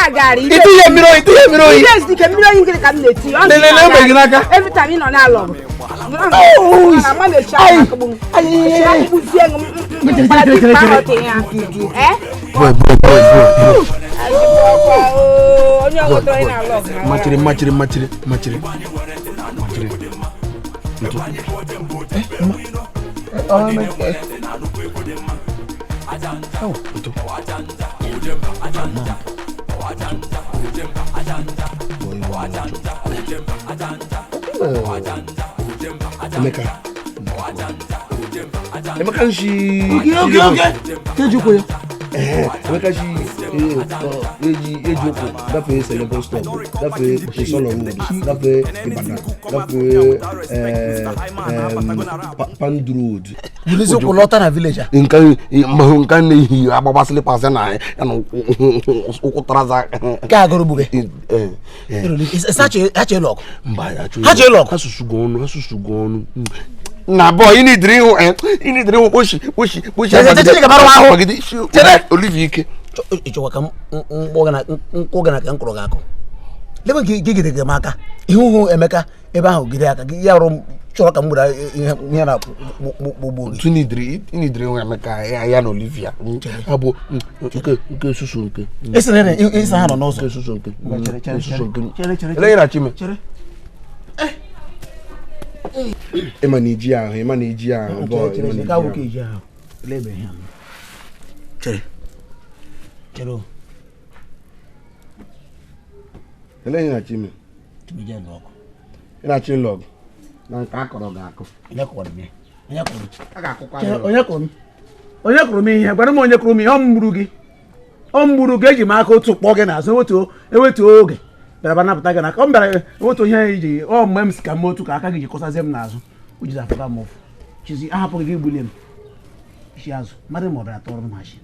Agari. Itu ya miro. Yes, Dikeh miro ingre kan leti. Every time you know na love. Oh, I'm on the chat. Emeka shi. Okay. Kejuko ya. Emeka shi Ejiogu. That way Senegal stop. That way Solo Road. That way Ibadan. That way Pandu Road. You listen to Lota na village. Nkan ni ababa sile pase na ukotraza. Ka go buge. It's such a lock. Hache lock. Asusu na boy, you need drill push. Olivier. Ichowaka ngogana kankro gako. Lebe gigide gemaka. Ihu Emeka ebe ahụ gide aka. Ya ro choro ka mura ihe na bobo. Tu need drill Emeka ya na Olivia. Abo nke susu nke. Esa ha no no so. Susu nke. Chere. Ele ira chime. Chere. Ema na iji ahụ boy. Ka wo ke iji ahụ. Lebe ha. Chere. Ele ira chime. Tubije log. Ina chin log. Na nka akọrọ ga-akọ. Onye kọrọ m. A ga-akụkwa. Onye kụrụ m ihe, gwara m onye kụrụ m ihe, ọ mgburu gị eji m aka otu kpọ gị n'azụ ewetu oge bịara banapụta gị n'aka ọ mbịara ewetu ihe iji ọ mgbe m si ka m otu ka aka gị ji kọsazie m n'azụ o jizi afụta m ụfụ chizi ahapụghị gị gbuli m isi azụ mmadụ ma ọ bịara tọrọ m hachi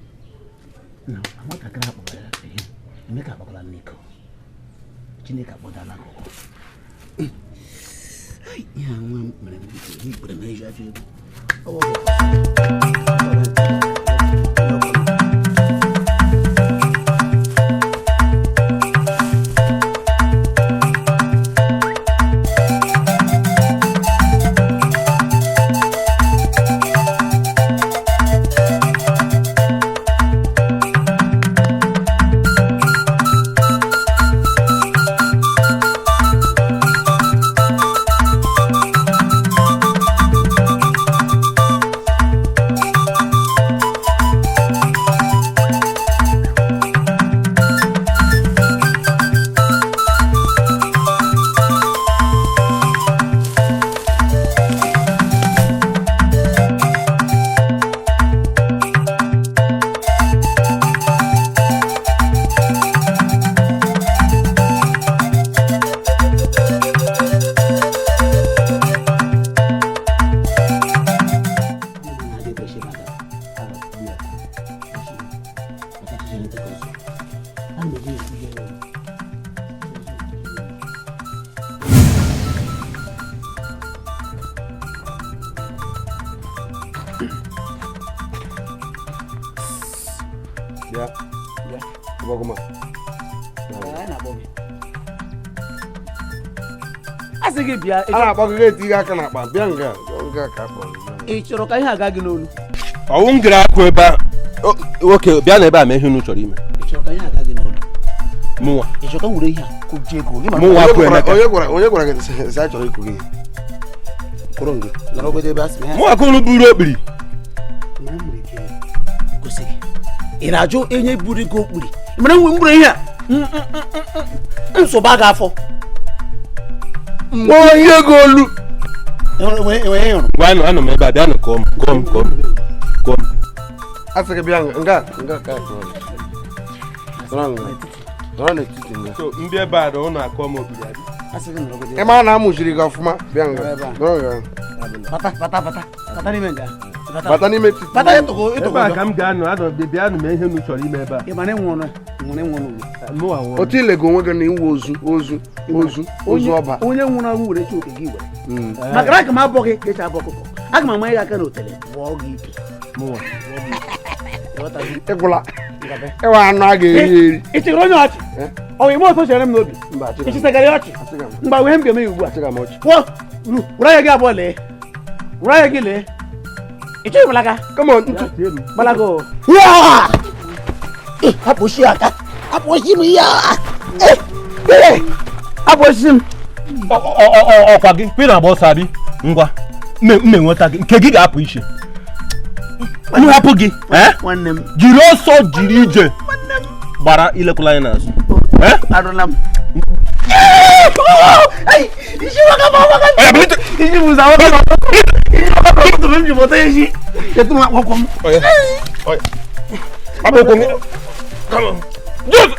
na nwatakịrị akpọgara ihe Emeka akpọgara n'iko Chineke akpọdala akụkọ ihe a nwa m mere m ikpere na iji afọ ego Okuma. Asigi bia. Ala akpọ gị eti aka na akpa bịa nga ka akpọ. Ị chọrọ ka ihe aga gị n'olu. Ọwụ ngiri akụ ebe a. Oke bịa na ebe a ma ihe unu chọrọ ime. Ị chọrọ ka ihe aga gị n'olu. Mụnwa. Ị chọrọ ka nwere ihe a kụjie ego. Mụnwa akụ Emeka. Onye gwara gị sị achọrọ ịkụ gị. Kụrụ gị. Nọrọ gode ebe asị. Mụnwa akụ unu buru okpiri. Gosi gị. Ị na-ajụ enye buru gị okpiri. Ị mara nwe mgburu ihe a. Nsogbu aga afọ. Onye golu. Ngwa anọ m ebe a bịa nụ kọm. Asị gị bịa nga ka akpọ. Nọrọ n'etiti nga. So ndị ebe a dọ ụnụ akọ m okpiri adị. Asị gị nọrọ gode. Ị ma na amụchiri gị ọfụma bịa nga. Nọrọ nga. Bata n'ime nga. Bata n'ime titi. Bata ịtụgo. Ebe a ka m ga-anọ adọ bịa anụ m ihe unu chọrọ ime ebe a. Ị mara nwụrụ ugbu. Otu ilego onwe gị na iwu ozu ọba. Onye nwụrụ anwụ were chi oke gị were. Maka aka m abọ gị ka echi abọ ọkụkọ. Aga m ama ya aka na otele bụọ gị ike. Ịgwụla. Ewa anage. Ichi ronyo achi. O imo so shere m n'obi. Ichi segari achi. Mba we mbia me ugbu a. Wo, ura ya gi abole. Ura ya gi le. Ichi malaga. Come on. Malago. Ya! Aposhi aka. Aposhi mi ya. Aposhi m. Ọkwa gị kwị na boss abi. Ngwa. Mme nweta gị. Nke gị ga-apụ iche. Anu hapụ gị. Nwanne m. Jiri ọsọ jiri ije. Gbara ilekwala anyị n'azụ. Arụla m. Ay, isi waka ba. Isi buza waka. Isi waka ba to mem jibote isi. Ketu ma kokkom. Oye. Abo ko. Come on. Just.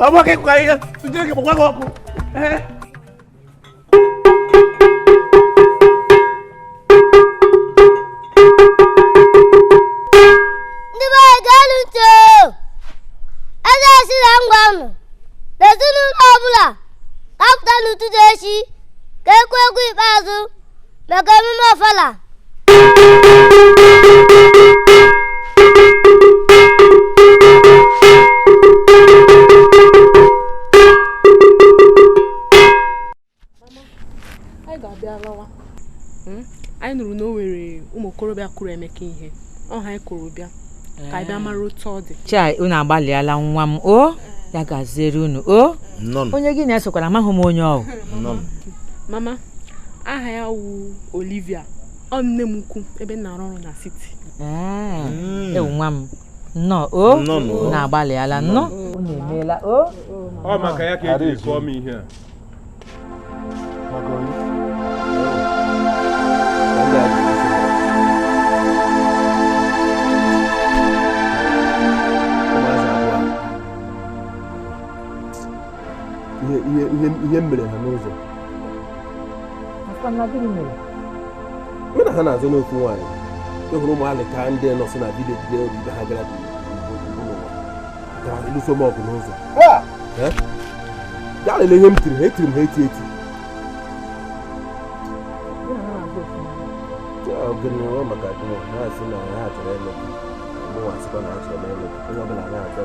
Apa ke kwa iya? Tujue ke pokwa ko. Ndi ba galu to. Ada si la ngwanu. Bezunu obula. Kapta nutu deshi. Ke ku ipazu. Maka mi mo fala. Anyị nụrụ na o nwere ụmụ okorobịa kụrụ Emeka ihe. Ọ ha kụrụ bịa ka anyị bịa mara otu ọ dị. Chai, unu agbalịala nwa m o ya gaziere unu o. Onye gị na-esokwara amaghị m onye ọ. Mama, aha ya wụ Olivia. Ọ nne m ukwu ebe m na-arụ ọrụ na city. Ewu nwa m. Nnọọ o. Unu agbalịala nnọọ. Unu emeela o. Ọ maka ya ka eji kọọ m ihe a. Ihe mere ha n'ụzọ. Mụ na ha na-azụ n'okwu nwaanyị. Ehụrụ ụmụ alịka ndị nọ na vileji dị obibi ha gara ịlụso m ọgụ n'ụzọ. Ya lele ihe m tiri ha etiri m ha eti. Gịnị nwa maka gịnị ha sị na ha chọrọ ịlụ mụnwa sịkwa na ha chọrọ ịlụ onye ọbụla ha achọ.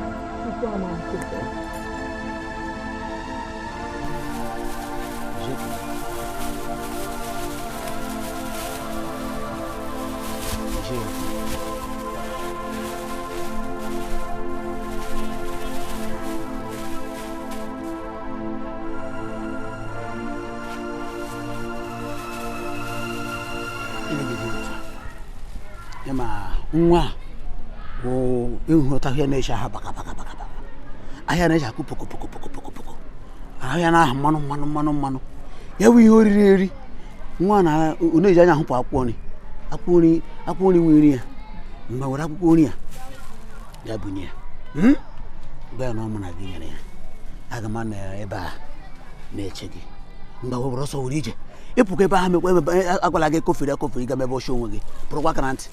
Nwa o ịhụta ihe na-eche aha baka ahịa na-eche akụ poko ahịa na ahụ mmanụ ya bụ ihe oriri eri nwa na na-eji anya ahụpụ akwụkwọ nri nwere ya mgbe were akwụkwọ nri ya bunye ya mgbe na ọmụ na gị nyere ya aga m na ebe a na-eche gị mgbe were ọsọ were ije ịpụkọ ebe ahụ mekwa agwala gị kofere ga mebe ọsọ onwe gị pụrụkwa aka na ntị.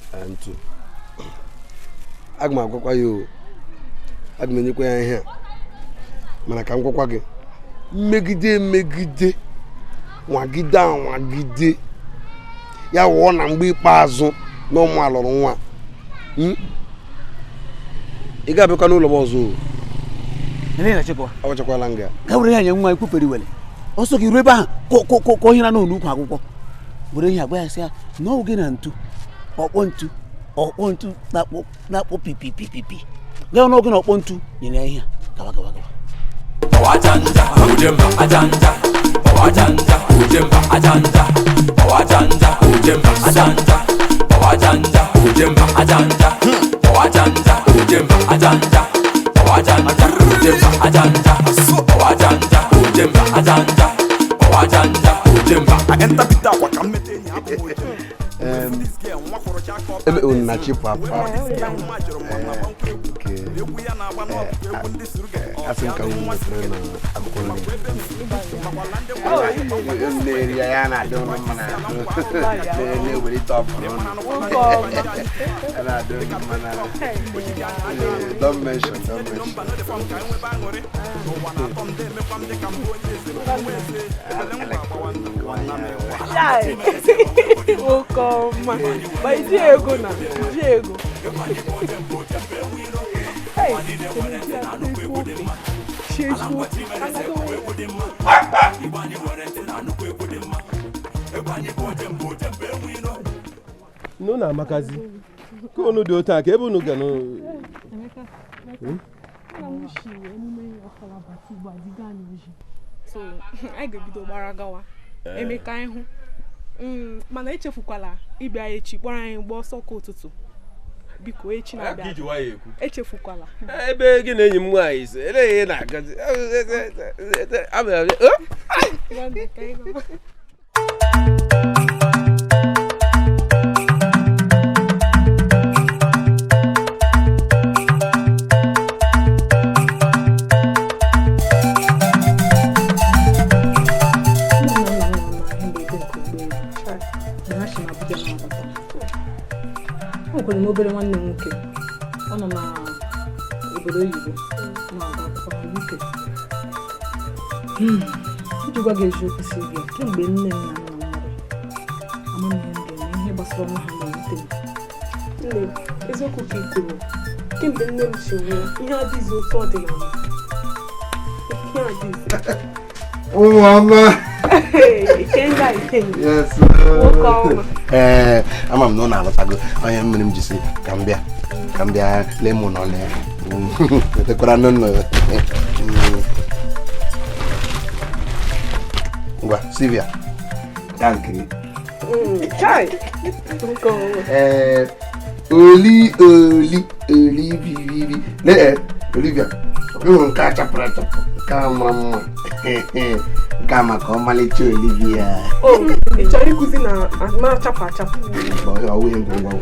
Aga m agwakwa ya o, aga m enyekwa ya ihe a mana ka m gwakwa gị mmegide nwagide ya wụọ na mgbe ikpeazụ na ụmụ alụrụ nwa ị ga-abịakwa n'ụlọ m ọzọ o ọchakwala nga ka were ya nye nwa ikwufere iwere ọsọ gị ruo ebe ahụ ka ohira n'ụlọ ukwu akwụkwọ were ihe agba ya sị ya n'ọwụ gị na ọkpọ ntu na-akpọ pipipipipi gaa n'oge na ọkpọ ntu nyere ya ihe a gawa Nachi papa Africa don't mention. Chai. Okuma. But Ejiogu na. Ejiogu. Hey. No na makazi. Ko unu dị otu a ka ebe unu ga no. So, I go bido gbara gawa. Emeka ihu. Mana echefukwala ịbịa echi kpọrọ anyị gba ọsọ ka ụtụtụ. Biko echi na-abịa. Echefukwala. Ebe gị na enyi m nwaanyị ise, ele na-agazi. Okwere n'obere nwanne m nwoke ọ nọ na obodo oyibo na-aga akwụkwọ UK. Iji gwa gị eziokwu si bịa kemgbe nne m na nna m nwụrụ amaghị m ga-eme ihe gbasara ọnwụ ha na-ewute m. Nne eziokwu ka ị kwuru kemgbe nne m si nwụọ ihe adịghịzi otu ọ dị na m. Ihe adịghịzi. Mama. Ikenga. Yes. Ama m na ọ na-alọtago onye mmiri m jisi ka m bịa lemon ọ na etekwara n'ụlọ. Ngwa Sylvia. Thank you. Chai. Oli bibi. Olivia. Nka chapra kama kama malicho Olivia. Oh, chari kuzi na ma chapa. Boy, awu ngwa.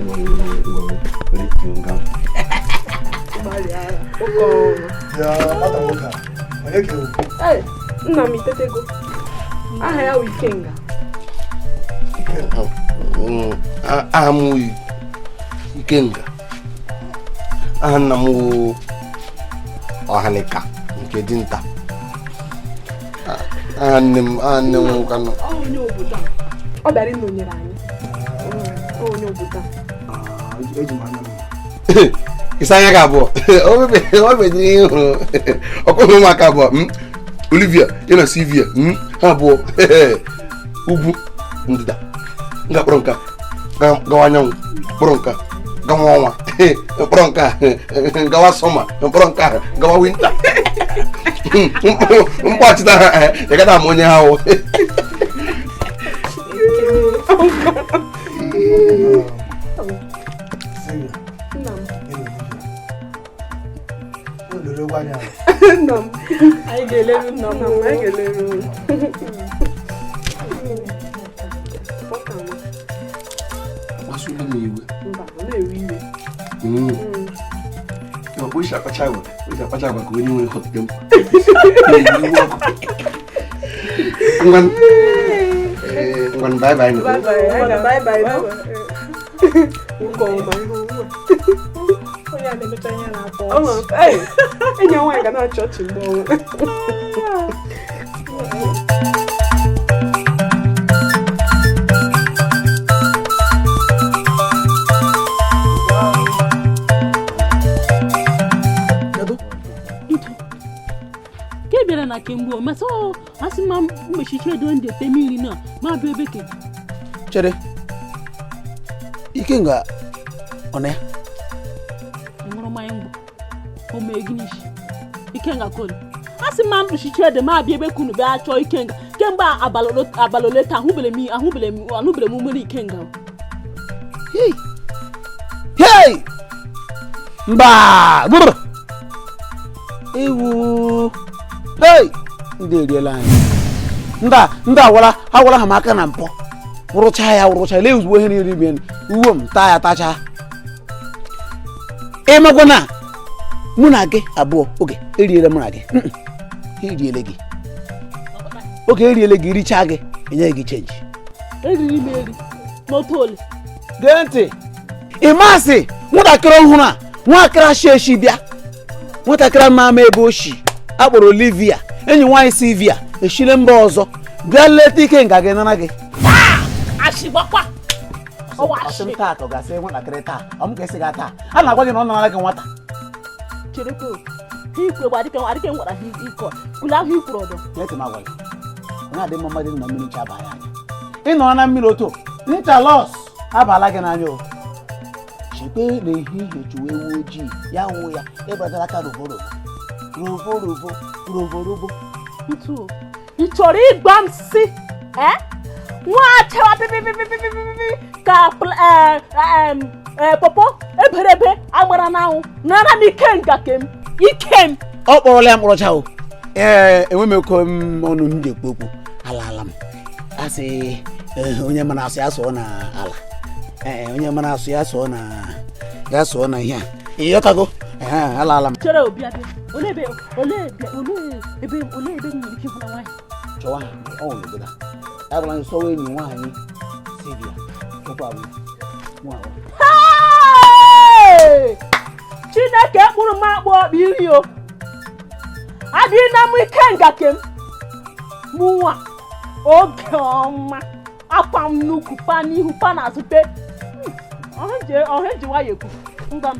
Bali ara. Oko. Ya, mata moka. Onye ke. Eh, nna mi tetego. Aha ya Ikenga. Amu Ikenga. Ana mu Ohaneka nke dinta. Anem kanu. Onye obodo a. Ọ bịara ịnọnyere anyị. Onye obodo a. Eji m anya m. Isanya ka abụọ. O be ihu. Okuma maka abụọ. Olivia, na Sylvia. Ha abụọ. Ugwu ndịda. Nga kpọrọ nka. Gawa anyanwụ. Kpọrọ nka. Gawa ọnwa. Kpọrọ nka. Gawa sọma. Kpọrọ nka. Gawa winter. Mkpọchita ha. Ya gada m onye ha ahụ. Anyị ga-eleru nna m. Anyị ga-eleru. Wasuli m iwe. Mba, ọ na-ewe iwe. Ya bụ isi akpacha agwa ka onye nwere hot temper. Ngwan bye bye. Bye. Onye a na-emecha ihe na-akpọ ọchị. Enyi ya nwaanyị ga na-achọ ọchị mgbe ọnwa. Ke bịara na kemgbe o masa asị ma mmechiche edo ndị ete mmiri na ma bụ ebe ke. Chere. Ikenga ọ na ya? Nwụrụ mmanya mgbo. O mee ginishi. Ikenga kolu. Asị ma mmechiche edo ma bịa ebe kunu bịa chọọ Ikenga. Kemgbe abaloleta ahụbele m mmiri Ikenga. Hey! Mba! Brr! Ewu! Hey! Ndị eriela anyị. Ndị awara ha maka na mpọ. Wụrụcha ile ozugbo ihe na-eri bien. Uwe m taa ya tacha. Ịmakwa na mụ na gị abụọ oge eriele mụ na gị. Eriele gị. Oge eriele gị richa gị enye gị chenji. Eriri m eri n'otu ole. Gee ntị. Ịmasị nwatakịrị ọhụrụ a nwatakịrị sheshi bịa. Nwatakịrị mama ebe oshi akpọrọ Olivia enyi nwaanyị Sylvia eshile mba ọzọ bịa leta Ikenga gị nara gị. washi bakwa. O washi. Asimta to ga se wona kreta. Am ke se ga ta. Ana gwa gi no na ga nwata. Chereko. Ikwe gba dike nwara iko. Kula hu ikuro do. Yes ma gwa. Na de mama de na mmiri cha ba ya. Ino na mmiri oto. Ncha loss. Abala gi na anyo. Chipe na ehi hechuwe woji. Ya wo ya. E badala ka roboro. Rovo. Ntu. Ichori igbam si. Nwa achewa pipi ka popo eberebe agbara na anwụ nara m ikem ọ kpọrọla ya mkpọrọcha o enwe m eko ọnụ m ji ekwu okwu ala m asị onye mara asụ ya sụọ na ala onye mara asụ ya sụọ na ihe a ịghọtago ala m chere obi abịa ole ebe m nwere ike ịhụ na nwaanyị chọwa ọ nwere obodo a bụla nsọ enyi nwaanyị Sylvia tupu abụ Chineke kpụrụ m akpọ ọkpa iri o adịghị na m ike ngakem mụ nwa oge ọma akwa m nnukwu pa n'ihu pa n'azụ pe ọha eji nwayọ ekwu ngwa m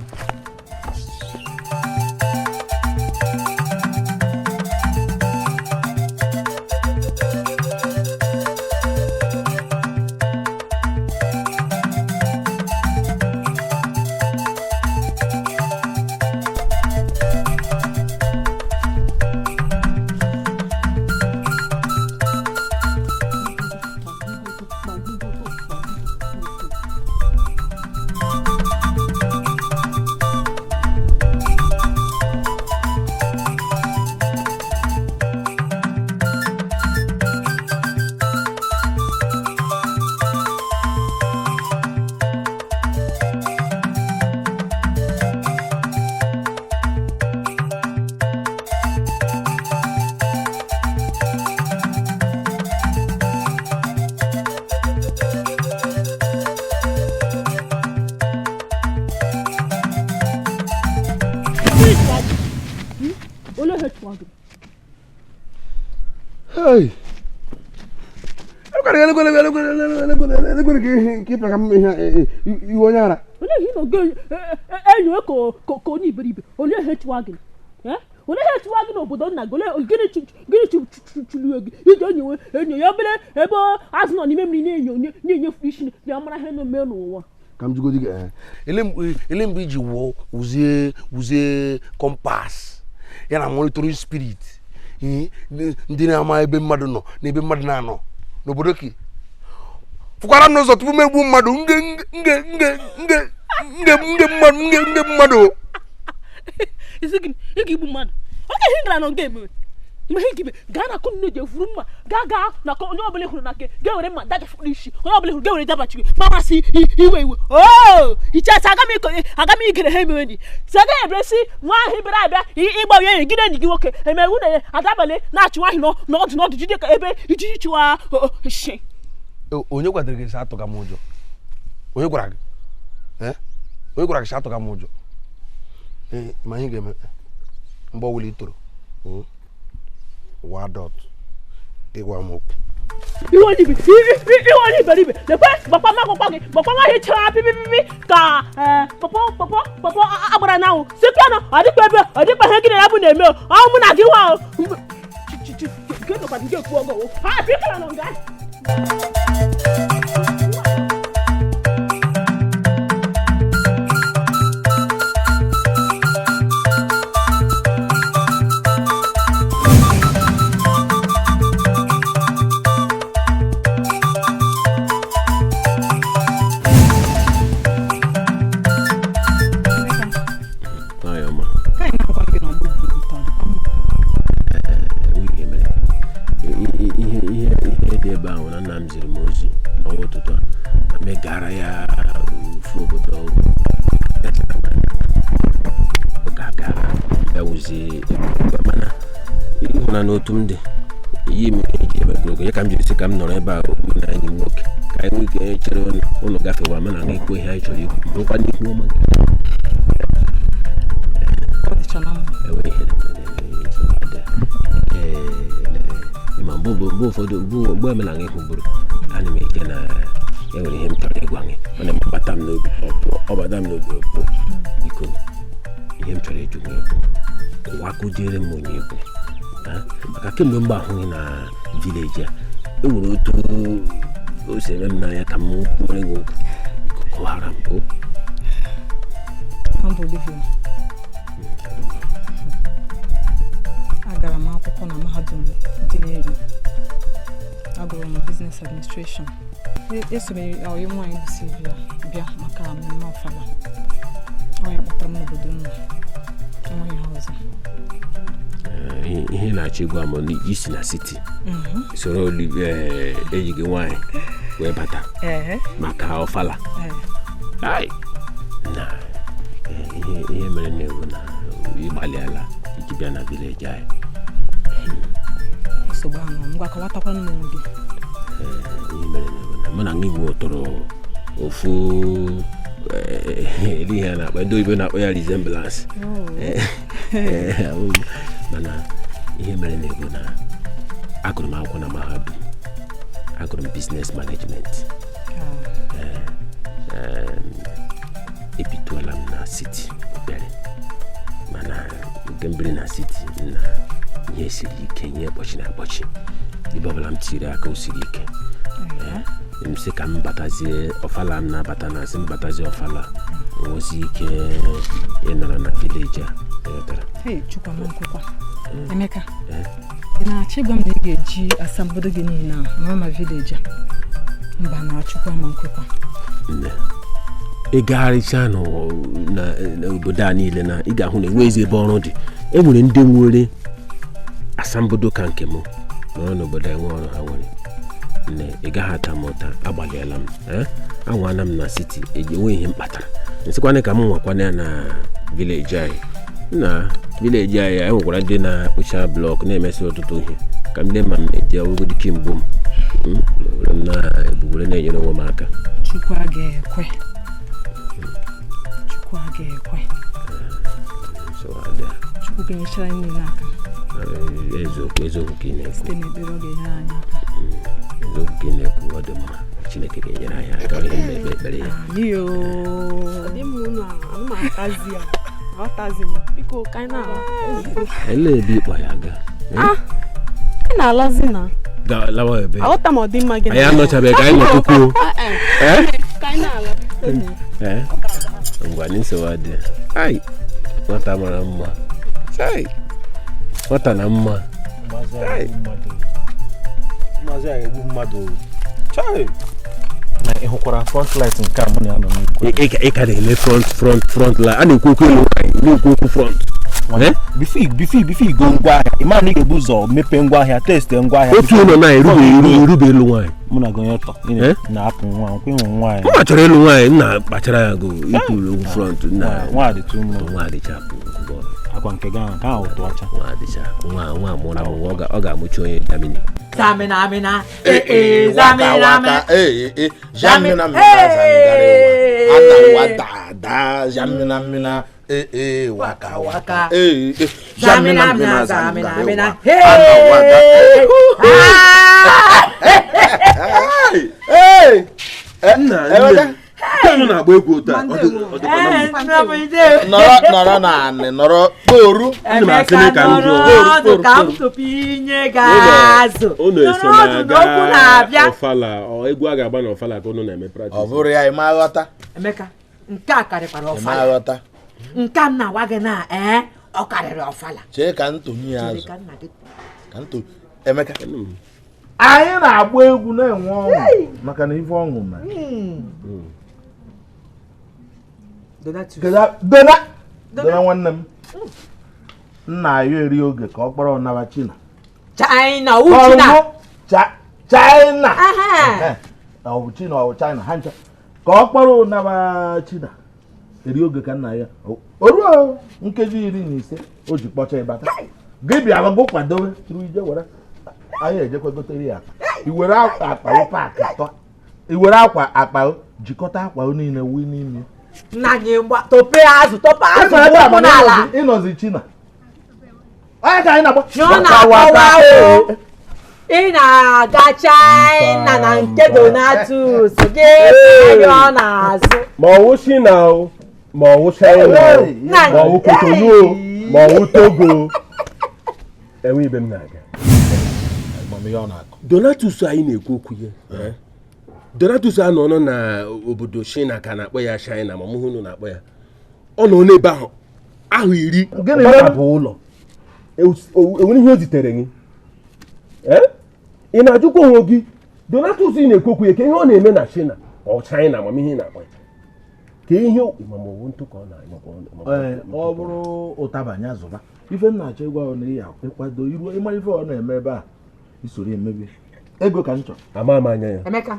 Hey. Obodo nna gole gịnị chụrụ ego iji enyo ya obere ebe azụ nọ n'ime mmiri na-enye isi na amara ihe na-eme n'ụwa ka m jụgodi gị ele mgbe iji wuzie kompas ya na monitoring spirit ndị na-ama ebe mmadụ nọ na ebe mmadụ na-anọ n'obodo ka fụkwara m n'ụzọ tupu m egbu mmadụ nge mmadụ isi gị igbu mmadụ oge ihe gara na nga emewe mgbe ihe gibe gaa na akụ nne ji efuru mma gaa na onye ọbụla hụrụ na ke ga were mma dagafụrụ isi onye ọbụla hụrụ ga were dabachi gị mamasị iwe ichesi aga m igere ha emewe dị saga ebresi nwa ahụ bịara abịa ịgba ya enyi gị na enyi gị nwoke emewu na ya adabali na-achị nwaanyị n'ọdụ jide ka ebe iji chịwa shi onye gwadoro gị sa atụga m ụjọ onye gwara gị sa atụga m ụjọ ma anyị ga-eme mgbe ọbụla ị toro wadot ịgwa m okwu iwe onye iberibe lekwe gbakwa ma ihe chara pipipipi ka pọpọ agbara n'anwụ sikwa na ọdịkwa ihe gị na ya bụ na-eme ọnwụ na gị nwa nke nọkwa nke ekwu ọgọ ha bikara na nga megara ya ofu obodo gagara ya wuzie mana ịhụna n'otu m dị iyi m iji ebe ogologo ya ka m jiri sị ka m nọrọ ebe a okwu na enyi m nwoke ka anyị nwee ike chere ụlọ gafewa mana na ikwu ihe anyị chọrọ ikwu nkwa n'ihu ọma ma mgbe ụfọdụ mgbe emela anyị hụbụrụ ana m eje na ya nwere ihe m chọrọ ịgwa gị mana mgbata m n'obi ọbata m n'obi ọpụ biko ihe m chọrọ ịjụ gị bụ ụwa kụziere m onye Igbo maka kemgbe mgbe ahụghị na vileji a enwere otu o si eme m n'anya ka m kwere gị okwu kọwara m bụ agara m akwụkwọ na mahadum dị n'elu agụrụ m business administration esomere onye nwaanyị bụ Sylvia bịa maka mmemme ọfala onye kpọtara m n'obodo nna enweghị ha ọzọ ihe na-achọ ịgwa m isi na siti soro eji gị nwaanyị wee bata maka ọfala na ihe mere na-ewu na ịgbalịala iji bịa na vileji anyị nsogbu anọ ngwa kọwatakwa m gị ihe mere na-ewu na mụ na gị nwe tọrọ ofu ihe a na-akpa ndị oyibo na-akpọ ya resemblance mana ihe mere na-ewu na agụrụ m akwụkwọ na mahadum agụrụ m business management ebituola m na city obere mana nke mbiri na city na ihe siri ike ihe kpọchi na akpọchi ibe ọbụla m tiri aka o siri ike m sị ka m batazie ọfala m na-abata na asị m batazie ọfala nwozi ike ịnọrọ na vileji a chukwa m nkwekwa Emeka ị na-achọ ịgwa m na ị ga-eji asambodo gị niile a ma vileji a mba na-achụkwa m nkwekwa ịgagharịcha n'obodo a niile na ị ga-ahụ na enwezi ebe ọrụ dị enwere ndị nwere asambodo ka nke m nọrọ n'obodo a enwe ọrụ ha nwere ị gaghị ata m ụta agbalịala m anwana m na siti enwe ihe mkpatara nsịkwana ka m nwakwana ya na vileji anyị na vileji anyị enwekwara ndị na-akpụcha blọk na-emesi ọtụtụ ihe ka m lee ma m eji awụgo kimgbo m na-ebugbere na-enyere onwe m aka Chukwu ga-ekwe Chukwu ga-enyechara anyị niile aka eziokwu ka ị na-ekwu site n'ekpere ọ ga-enyere anyị aka eziokwu ka ị na-ekwu ọ dị mma Chineke ga-enyere anyị aka ihe na-ekpe ekpere ya ele ebe ịkpọ ya ga ị na-alazi na lawa ebe aghọta m ọ dị mma gị anyị anọchabeghị ka anyị nọtukwuo ka anyị na-ala ngwa n'ịsọwa dị ai nwata mara mma nwata na mma maazị a egbu mmadụ na ịhụkwara front light nke a mụ na ya nọ n'ikwu ị ka na-ele front light a na-ekwu okwu elu nwaanyị na-ekwu okwu front bifo igo ngwa ahịa ịma na ị ga-ebu ụzọ mepee ngwa ahịa testee ngwa ahịa otu ụlọ na-erube elu nwaanyị mụ na gị ọtọ na-apụ nwa nkwa ịnwe nwaanyị mma chọrọ elu nwaanyị nna kpachara ya go ikwu okwu front nwa dị tụ mụ nwa dịchapụ akwa nke ga ka ahụ tụ ọcha nwa dịchapụ nwa mụrụ amụ ọ ga-amụchi onye Germany Zamina mina zamina mina jamina mina zangarewa anawa dada jamina mina waka waka jamina mina zangarewa anawa dada Kanu na agba egwu taa nọrọ naanị nọrọ kporu Emeka nọrọ ka m tupu inye gazụ unu eso na-aga ọfala egwu a ga-agba na ọfala ka unu na-eme practice ọ bụrụ ya ịma ghọta Emeka nke a karịkwara ịma ọfala ghọta nke m na-agwa gị na ọ karịrị ọfala chee ka ntonye ya azụ ka nto Emeka anyị na-agba egwu na-enwe ọṅụ maka na ife ọṅụ mere dona nwanne m nna ya eri oge ka ọ kpọrọ naba China ọ bụ China ha ncha ka ọ kpọrọ naba China eri oge ka nna ya o ruo nkeji 15 o ji kpọcha ịbata gị bịa gụ kwadowe tụrụ ije were anyị ejekwa gotere ya iwere akpa paakị atọ iwere akwa akpa jikọta akwa niile wi n'ime nna anyị tope azụ ụkwụ n'ala ịnọzi China onye ka anyị na-agba ị na-aga China na nke Donatus gị ọ na-azụ ma ọwụ China o ma ọwụ China o ma ọwụ Cotonou o ma ọwụ Togo enwe ibe m na-aga Donatus anyị na-ekwu okwu ya Donatus anọ na obodo China ka na-akpọ ya China ma mụ hụ na-akpọ ya ọ nọ n'ebe ahụ iri bụ ụlọ enwere ihe o zitere gị ị na-ajụkwa onwe gị Donatus ị na-ekwu okwu ya ka ihe ọ na-eme na China ọ China amamihe na-akpọ ya ka ihe ịmamọwụ ntụ ka ọ na-anyọ ọ bụrụ ụtaba anya zụba ife m na-achọ ịgwa na ya ịkwado iru ịmara ife ọ na-eme ebe a isoro emebi ego ka m chọrọ ama anya ya Emeka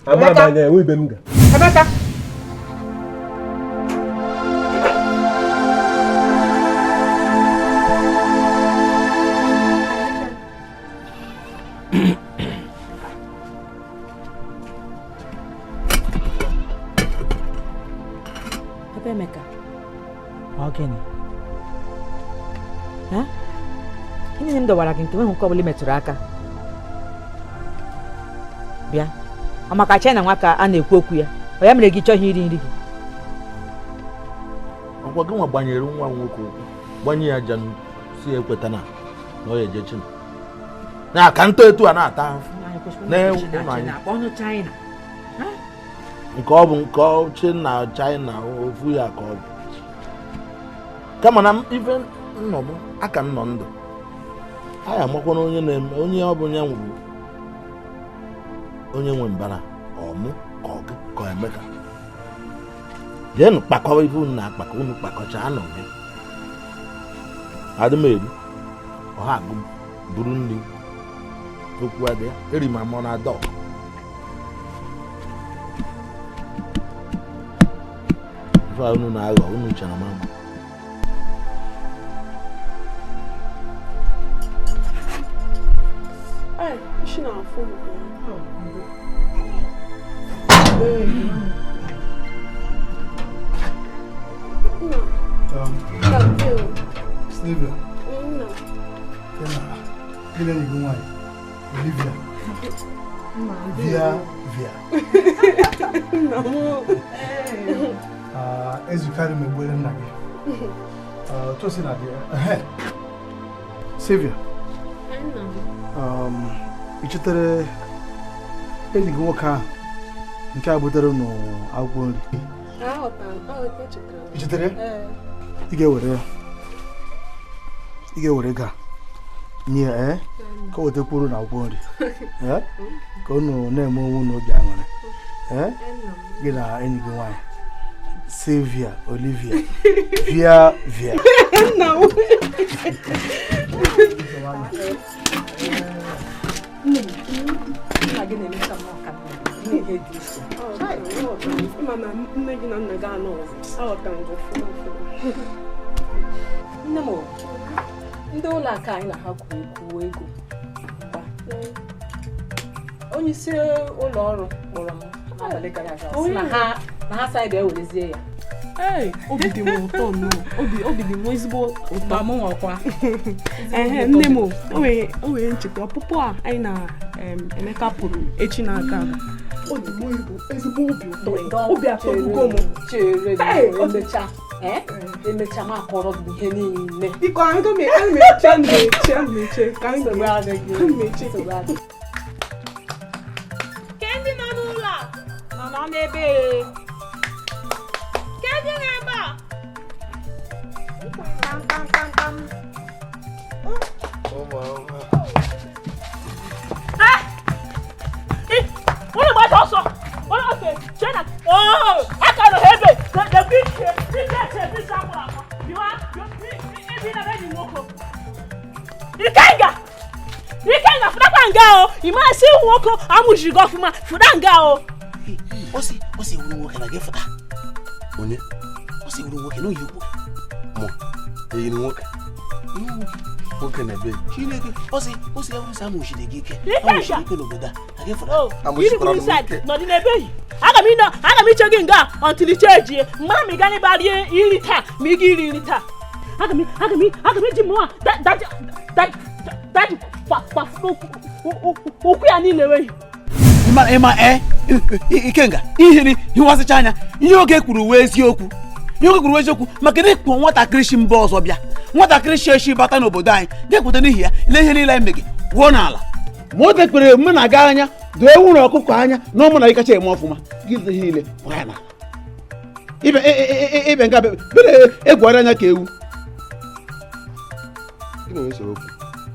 ama anya ya nwe ibe m ga Emeka Emeka ọ gịnị gịnị m dọwara gị nke nweghị nke ọbụla metụrụ aka bịa ọ maka China nwa ka a na-ekwu okwu ya ọ ya mere gị chọghị iri nri gị ọkwa gị nwa gbanyere nwa nwoke okwu gbanye ya aja si ekweta na ọ ya eje China na aka nto etu a na-ata nke ọ bụ nke China China ofu ya ka ọ bụ kama na ife nnọbụ aka nnọ ndụ anyị amakwana onye na-eme onye ọ bụ ya nwụrụ onye nwe mbara ọmụ ka ọ gị ka Emeka jeenụ kpakọwa ife unu na-akpakọ unu kpakọcha anọ gị adịmeru ọha agụ buru nri okwu adị ya eri ma mọ na dọk ife unu na-aghọ unu chara mama Sylvia. Gịnị na-ego nwanyị? Olivia. Ezukarị m egbere nna gị. Tosi na dị. Sylvia. Ị chetara enyi gị nwoke ahụ nke a butere n'akwụkwọ nri? Ị chetara ya? Ị ga-ewere ego a nye ka o wetakwuru na akwụkwọ nri ka unu na-eme onwe n'obi aṅụrị gị na enyi gị nwaanyị Sylvia Olivia via nne m ndị ụlọ akụ anyị na ha kwuo ego onye isi ụlọ ọrụ kpọrọ m n'abalị gara aga na ha saịdị ewerezie ya obi dị m ụtọ obi dị m ezigbo ụtọ m nwakwa nne m o nwere ncheta ọpụpụ a anyị na Emeka pụrụ echi na-aga aga ọ dị m ezigbo obi ụtọ obi atọgbugo m emecha ma akọrọ gị ihe niile biko anyị meche ka anyị meche ke ndị nọ n'ụlọ nọ n'ebe ke ndị n'ebe ụlọ gbata ọsọ ụlọ oke China aka nọ ebe the big Ikenga fudapa nga o imasi nwoko amujiri go fuma fudanga o osi wuru nwoke na gefuta onye osi wuru nwoke no yiwu mo eyi nwoke na be chineke osi ewu sa amujiri gike amujiri ko loboda agefuta amujiri ko loboda no di nebe aga mi chogi nga until it change mama mi gani bari irita mi gi irita aga mi jimo that Daddy, okwu ya niile we. Ima Ikenga, ihe wasịcha anya, ihe oge kwuru wee eziokwu. Ihe oge kwuru wee eziokwu maka na ịkpọ nwatakịrị shi mba ọzọ bịa. Nwatakịrị shi eshi bata n'obodo anyị, ga-ekwute n'ihi ya, ile ihe niile anyị mege, wuo n'ala. Ma o tekpere omume na-aga anya, doo ewu na ọkụkọ anya, na ụmụ na ịkacha eme ọfụma. Gị ihe niile, kwa ya n'ala. Ibe nga bere egwuara anya ka ewu.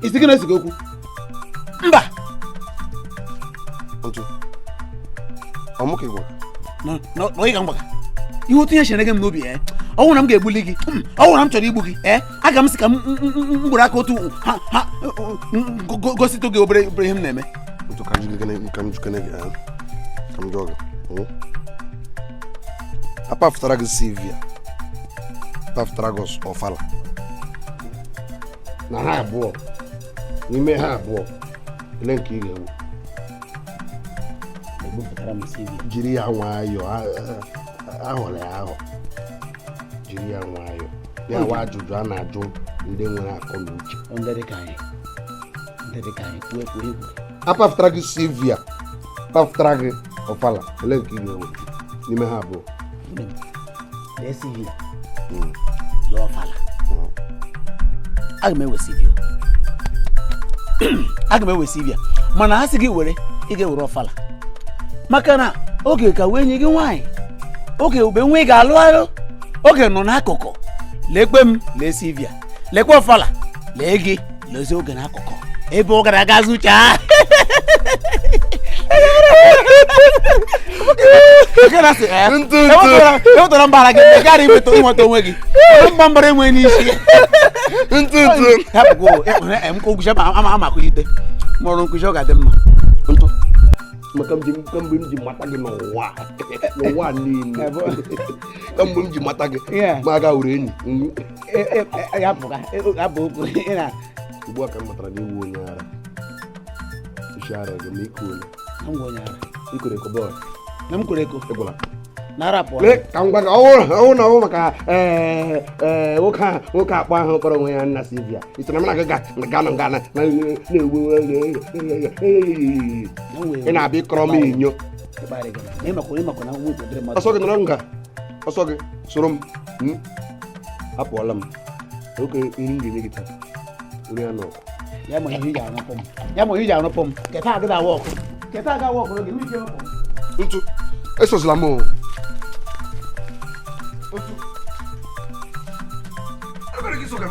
Isi gị na-esigo okwu? Mba! N'oge ka mgbaka ihe otu ihe chere gị m n'obi ọnwụ na m ga-egbuli gị ọnwụ na m chọrọ igbu gị aga m sị ka m mgburu aka otu ha gosite gị obere ihe m na-eme apafutara gị Sylvia apafutara gị Ọfala na ha abụọ n'ime ha abụọ ele nke ị ga-ewu jiri ya nwayọọ ahụrụ ya ahụ jiri ya nwayọọ ya wa ajụjụ a na-ajụ ndị nwere akọ na uche apafutara gị Sylvia apafutara gị Ọfala ele nke ị ga-ewu n'ime ha abụọ aga m ewe Sylvia mana ha sị gị were ị ga-ewere Ọfala maka na oge ka wee nye gị nwaanyị oge ube nwa ị ga-alụ alụ oge nọ n'akụkụ lekpe m lee Sylvia lekwe Ọfala lee gị lezi oge n'akụkụ ebe ọ gara aga zụcha ewetara mbara gị gara inweta onwe gị mbara enwe n'isi mkogwucha amakwụlite mụrụ nkwụchi ọ ga-adị mma maka mgbe m ji mata gị n'ụwa niile kamgbe m ji mata gị ma aga wuru enyi ugbu a ka m matara na iwu onye ara isi ara gị ma ikore eko bọọlụ na m kwere eko egwula ka m gwa gị ọwụ na ọwụ maka nwoke akpọ ahụ kpọrọ onwe ya nna Sylvia isi na m na-aga gana na-ewu ị na-abịa ịkọrọ m inyo ọsọ gị nọrọ nga ọsọ gị soro m apụọla m oke nri m ga-enye gị taa nri anụ ọkụ ya ma ihe iji arụpụ m keta agada awa ọkụ keta aga awa ọkụ n'oge ike ọkụ ntụ esozila m ebere gị soga m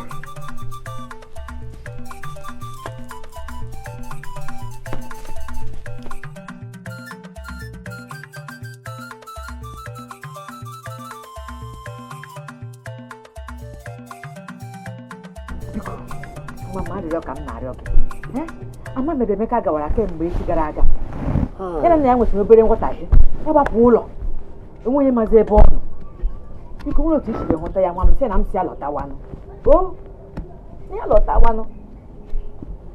arịrịọ ka m na-arịọ gị ama mebe Emeka gawara kemgbe echi gara aga ya na ya nwetara obere nghọtahie ya gbapụ ụlọ enweghị mazi ebe ọ nọ biko nwere otu isiri hụta ya nwa m sị na m si alọtawanụ ya lọtawanụ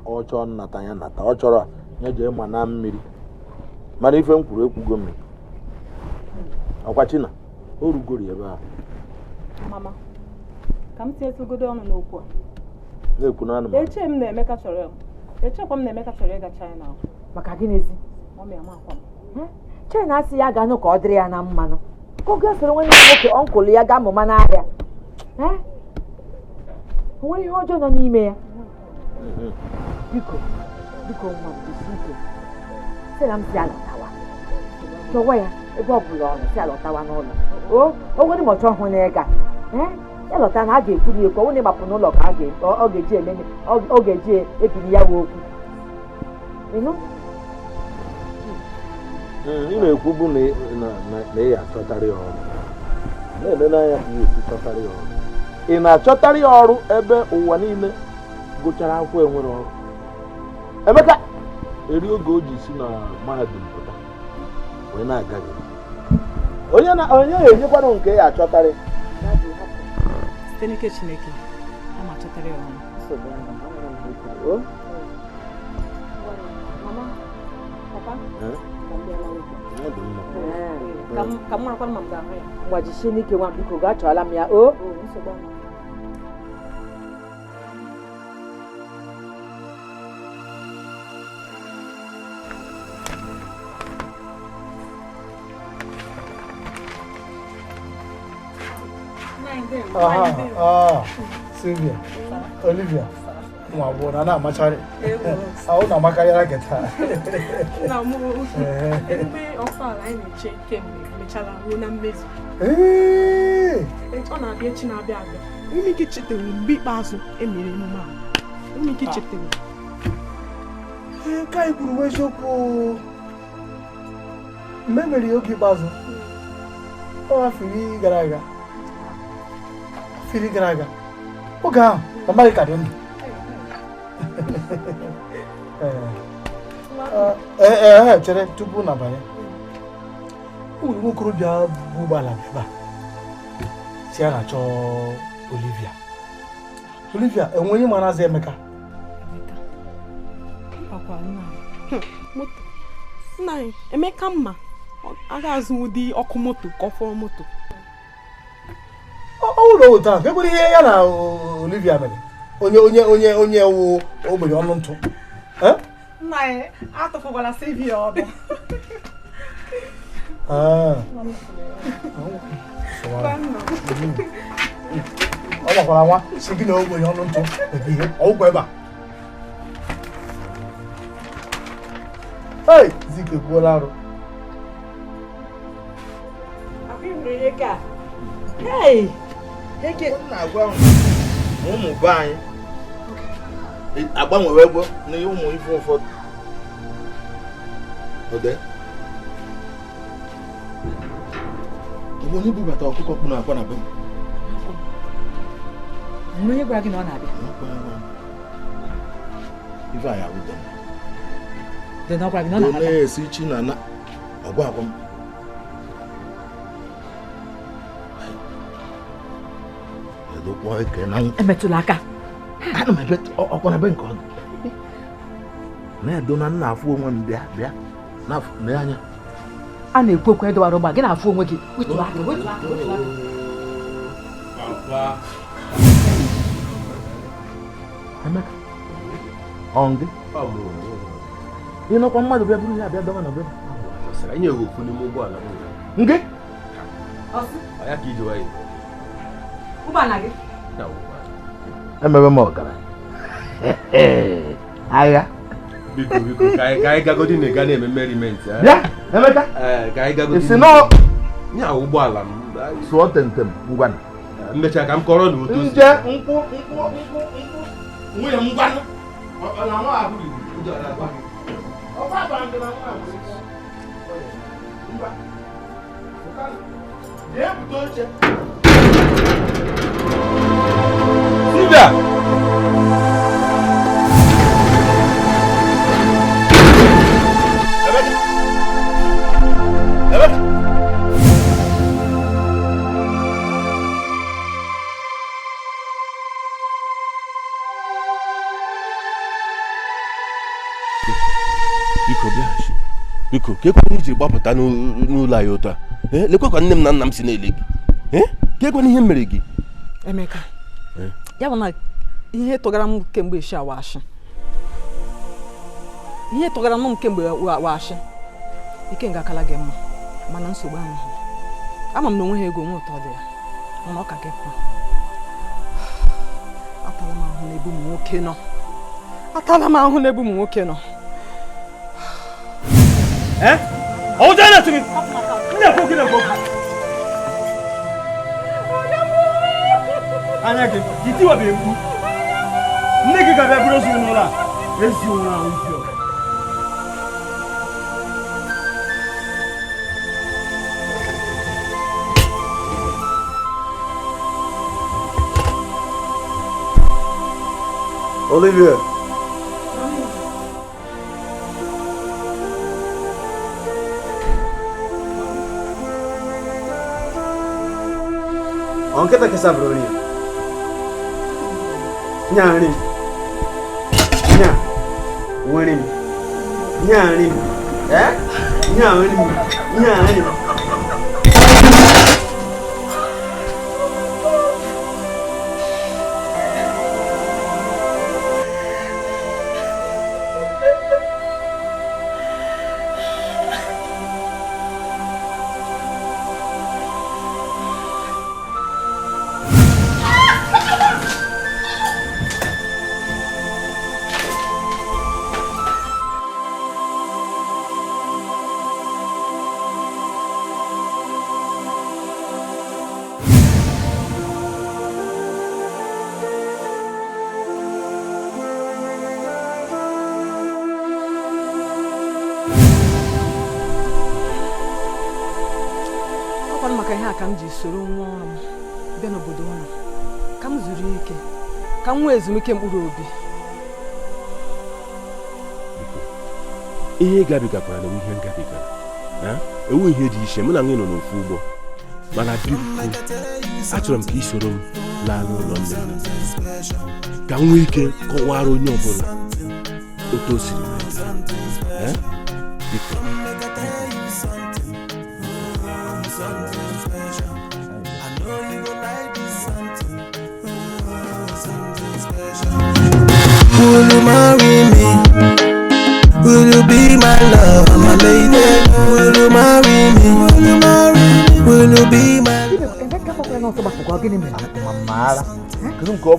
ọ chọọ nnata ya nata ọ chọrọ ya jee ma na mmiri mana ife m kwuru ekwugo mmiri ọkwa China o rugoro ebe ahụ mama ka m tinyetugodo ọnụ n'okwu a na-ekwu na anụmanụ echekwa m na Emeka chọrọ ịga China maka gịnịzi China asị ya ganụ ka ọ dịrị ya na mmanụ ka ọ ga-esoro nwanne nwoke ọnkụlụ ya gaa mụma n'ahịa onweghị ihe ọjọọ nọ n'ime ya biko nwa m isi ike sị na m si alọtawa chọwa ya ebe ọ bụla ọ nọ si alọtawa n'ụlọ o nwere ma ọ chọọ hụ na ịga ya lọta na a ga-ekwuri ekwu ọ na-ịgbapụ n'ụlọ ka ọ ga-eji emenye ọ ga-eji ebiri ya wee okwu ị na-ekwubu na ị achọtarị ya ọrụ na-ele n'anya ka ị esi chọtarị ya ọrụ ị na-achọtarị ya ọrụ ebe ụwa niile gụchara akwụkwọ enwere ọrụ Emeka eri oge o ji si na mahadum pụta wee na-agaghị onye na-enyekwanụ nke ya achọtarị site n'ike Chineke a ma chọtara ya ọnụ ka m marakwa ma m ga-ahụ ya ngwajisie n'ike nwa biko gaa chọọla m ya Sylvia, Olivia. Mwabona na machari. Au na makarira keta. Na mo. Ebe ofa la ni che kembe mechala na mmezu. Ọ na-abịa echi na-abịa abịa. Imi ike chetere mgbe ikpeazụ emere emume a. Imi ike chetere. Ka anyị kwuru eziokwu. Mgbe mere oge ikpeazụ. Ọ afiri gara aga. Oge ahụ, mama gị ka dị ndụ. Chere tupu na banye. Ụmụ nwokorobịa bụ ụgbọala ebe a. Si a na-achọ Olivia, enwe onye mara azụ Emeka? Papa nna. Nna Emeka mma. A ga-azụ ụdị ọkụ moto ka ọ fọrọ moto. Ụlọ otu ahụ, ebere ihe ya na Olivia mere. Onye wụ ogbenye ọnụ ntụ. Nna ya atụfụkwala Sylvia ọdụ. Ọ gbakwara nwa si gị na ogbenye ọnụ ntụ ihe ọgwụgwọ ebe a. Zike gbuola arụ. na-agwa ụmụ be anyị agbanwewe ego na ụmụ ife ụfọdụ. Onye bubata ọkụkọ kpụ na-akwa na be m. Onye gwara gị na ọ na-abịa? Ife a ya wute m. Dị na ọ gwara gị na ọ na-abịa? Na-esi chi na na agwa agwa m. Emetụla aka. Ana m ebe ọkwa na be nke ọdụ. Na-edo na nna afụ onwe m bịa na anya. A na-ekwu okwu edowara ụgba gị na-afụ onwe gị. Wetụla aka. Emeka, ọ gị? Ị nọkwa mmadụ bịa bụrụ ya abịa dọba na be m. Anyị ewu okwu n'ime ụgbọala m. Ngị? Ya ka iji wáyé. Ụgbọala gị? Emebe m ọgaranya. Agha. Biko ka anyị gagodi na ịga na-eme merriment. Bịa, Emeka. Ka anyị gagodi. Isi nọ. Nya ụgbọala m. Sụọ tentem ngwa. Mmecha ka m kọrọ na otu. Nje nkwụ. Nwunye m ngwa. Ọ na nwa ahụ ụjọ na-agwa. Ọ gbara nke na nwa ahụ. Ngwa. Jee bute oche. Sylvia! Biko, ka ekwe iji gbapụta n'ụlọ anyị otu a. Lekwa ka nne m na nna m si na-ele gị. Ka ekwe ihe mere gị. Emeka, ya bụ na ihe tụgara m kemgbe isi awashi. Ihe tụgara m kemgbe washi. Ike ngakala gị mma, mana nsogbu ahụ. Ama m na onwe ha ego nwe ụtọ dị ya. Mana ọ ka gị kwa. Atala m ahụ n'ebe ụmụ nwoke nọ. Ọ jẹ́ ẹ̀nà tìrì, ní ẹ̀kọ́ kí lẹ́kọ́. Anya gị, jiti wa bẹ̀ mú. Nne gị ga-abịa bụrụ ozu n'ụlọ a, ezi onwe ahụ isi ọ. Olivia. Aunque te que sabronia. Nyani. Nya. Wani. Nyani. Nyani. ọkwa maka ihe a ka m ji soro nwa ọrụ m bịa n'obodo ụlọ ka m zuru ike ka m nwee ezumike mkpụrụ obi. Ihe gabigakwara na ihe ngabigara ewu ihe dị iche mụ na gị nọ n'ofu ụgbọ mana biko achọrọ m ka ị soro m laa n'ụlọ nne m ka m nwee ike kọwara onye ọbụla otu o siri biko Will you marry me? Will you be my love, my lady? Will you marry me? Will you marry me? Will you be my Mama, kuru nke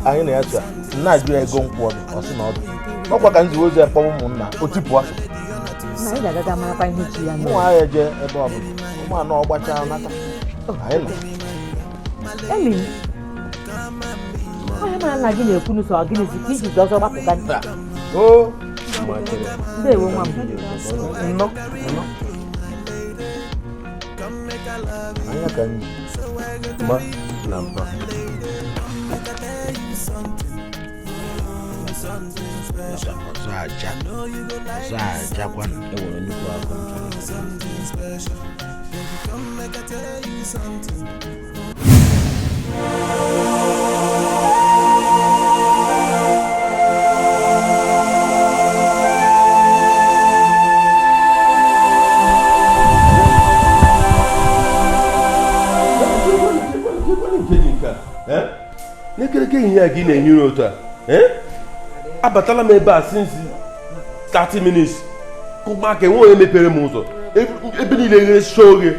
anyị na-eche na-ajụ ego nkwọdụ ọsị na ọdụ ọkwa ka nzi ozi akpọ ụmụnna otipụa na ị ga-agaga marakwa ihe chi ya ụmụ anyị eje ebe ọ bụla ụmụ anọ ọgbachaa nata anyị nọ Emi onye mara nna gị na-ekwu n'ụsọ gịnị si ka iji ọzọ gbapụta nta o ndeewo nwa m nnọ anya ka anyị ma na mpa ọzọ ajakwa enwere nnukwu akụ n'ekereke ihe a gị na-enyere otu a abatala m ebe a since 30 minutes kụma ka enwe onye mepere m ụzọ ebe niile ghere sho oghe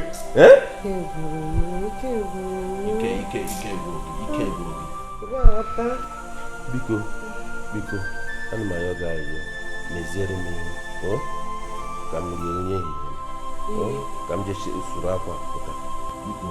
biko ana m ayọ gị ayọ meziere m ihe ka m rie onye ehihie ka m jee usoro akwa pụta biko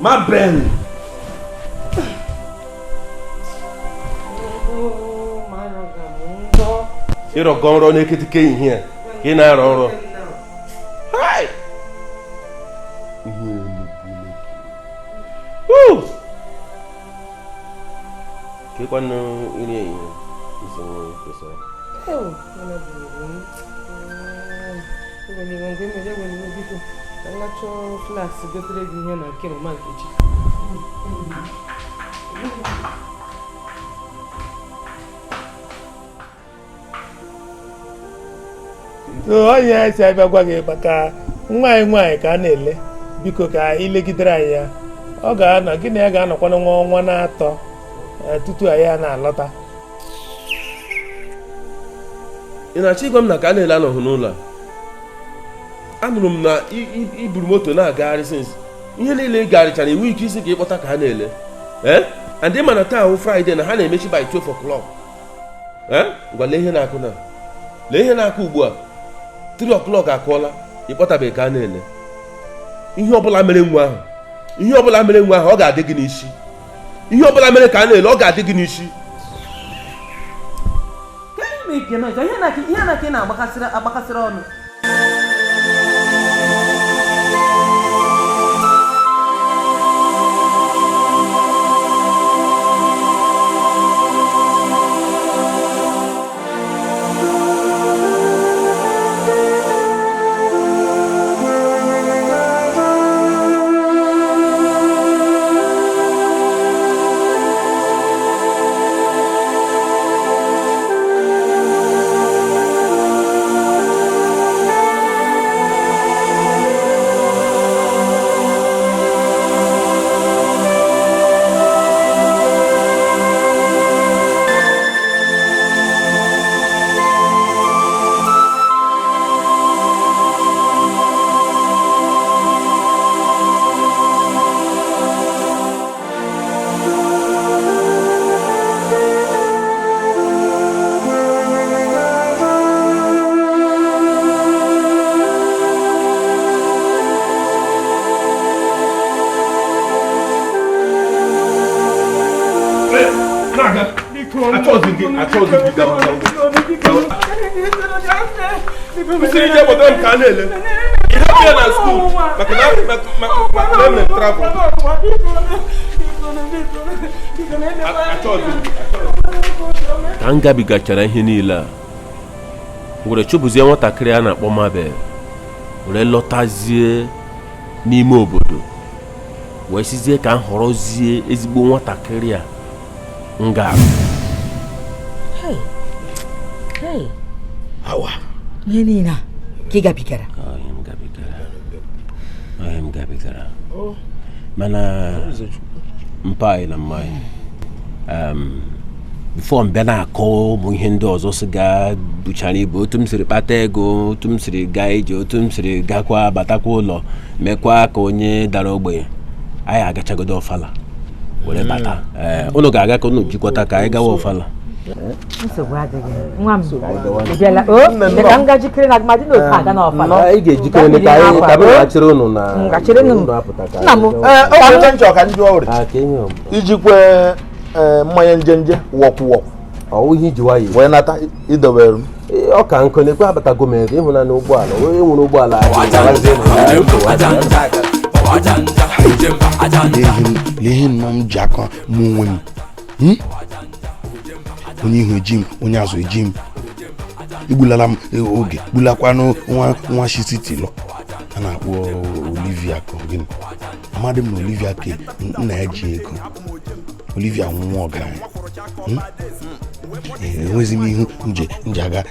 Mabel. Ịrọ gọnrọ n'eketike ihe a ka ị na-arọ ọrụ. Kekwanụ iri ehihie nsogbu kwesịrị. Achọ klaasị gotere gị ihe na nke mama Nkechi. onye anyị si abịa gwa gị maka nwa anyị nwaanyị ka a na-ele biko ka ilegidere anyị ya ọ ga-anọ gị na ya ga-anọkwana nwa ọnwa na-atọ tutu anyị a na-alọta. Ị na-achọ ịgwa m na ka a na-ele anọghị n'ụlọ a? Anụrụ m na iburu moto na-agagharị sinsi ihe niile ị garịchara iwu ike isi ka ịkpọta ka ha na-ele and ị ma na taa ahụ Fraịde na ha na-emechi by 12 o'clock. Ngwa lee ihe na-akụ na lee ihe na-akụ ugbu a 3 o'clock akụọla ịkpọtabeghị ka a na-ele ihe ọbụla mere nwa ahụ ọ ga-adị gị n'isi ihe ọbụla mere ka a na-ele ọ ga-adị gị n'isi. Ihe na ka ị na-agbakasịrị ọnụ. ka m gabigachara ihe niile a were chụpụzie nwatakịrị a na-akpọ Mabel were lọtazie n'ime obodo wee sizie ka m họrọzie ezigbo nwatakịrị a nga awa ihe niile ka ị gabigara m gabigara mana mpai na mmai before m bịa na-akọ ụmụ ihe ndị ọzọ si ga buchara ibu otu m siri kpata ego otu m siri gaa ije otu m siri gakwa batakwa ụlọ mekwa ka onye dara ogbenye anyị agachagodo ọfala were bata ụnụ ga-aga ka ụnụ jikwata ka anyị gawa ọfala nsogbu adịghị nwa m ị bịala ka m ga jikere na madị n'otu aga n'ọfala anyị ga-ejikere ka anyị ka m gachiri ụnụ na nna m oge nchọ ka ndị ọrụ ijikwe mmanya njenje wọkwụ ọwụ ihe iji nwayọ wee nata idobere ọ ka nkụ na-ekwe abatago m ego ịhụ na n'ụgbọala onye nwere ụgbọala ihe nọ m ji aka mụ onwe m onye ihu eji m onye azụ eji m igbulala m oge gbulakwanụ nwa shititilo a na-akpọ Olivia ka gịnị amadị m na Olivia ka nna ya ji ego Olivia nwa ọgaranya enwezi m ihu njaga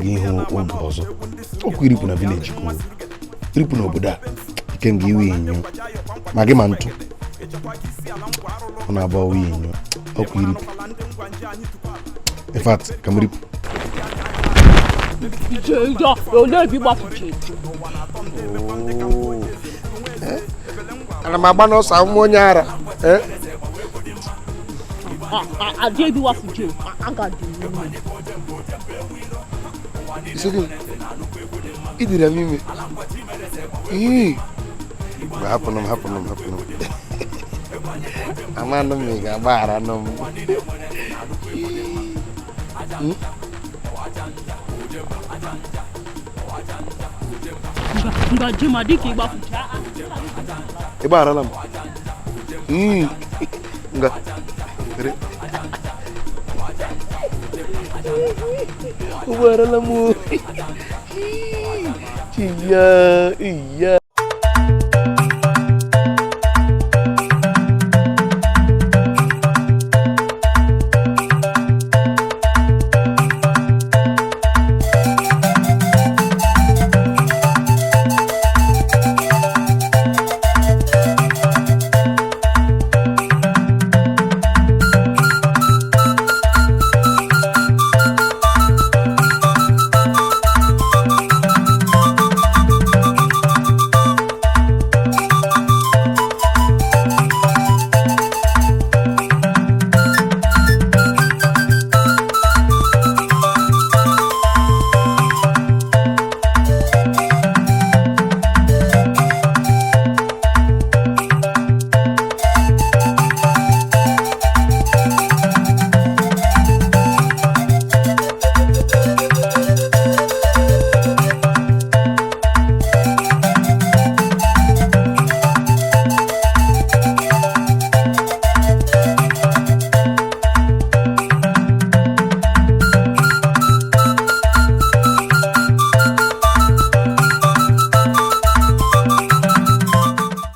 ihu oge ọzọ ọkụ iripụ na vileji ka iripụ n'obodo a ike nga iwe enyo ma gị ma ntụ ọ na-aba owe enyo ọkụ iripụ efat ka m ripụ ana m agba n'ọsọ ahụhụ onye ara idiri m ime hapụnụ m amanụ m ị ga-agbaghara nụ m ịgbagharala m nga ụgbọgharala m iya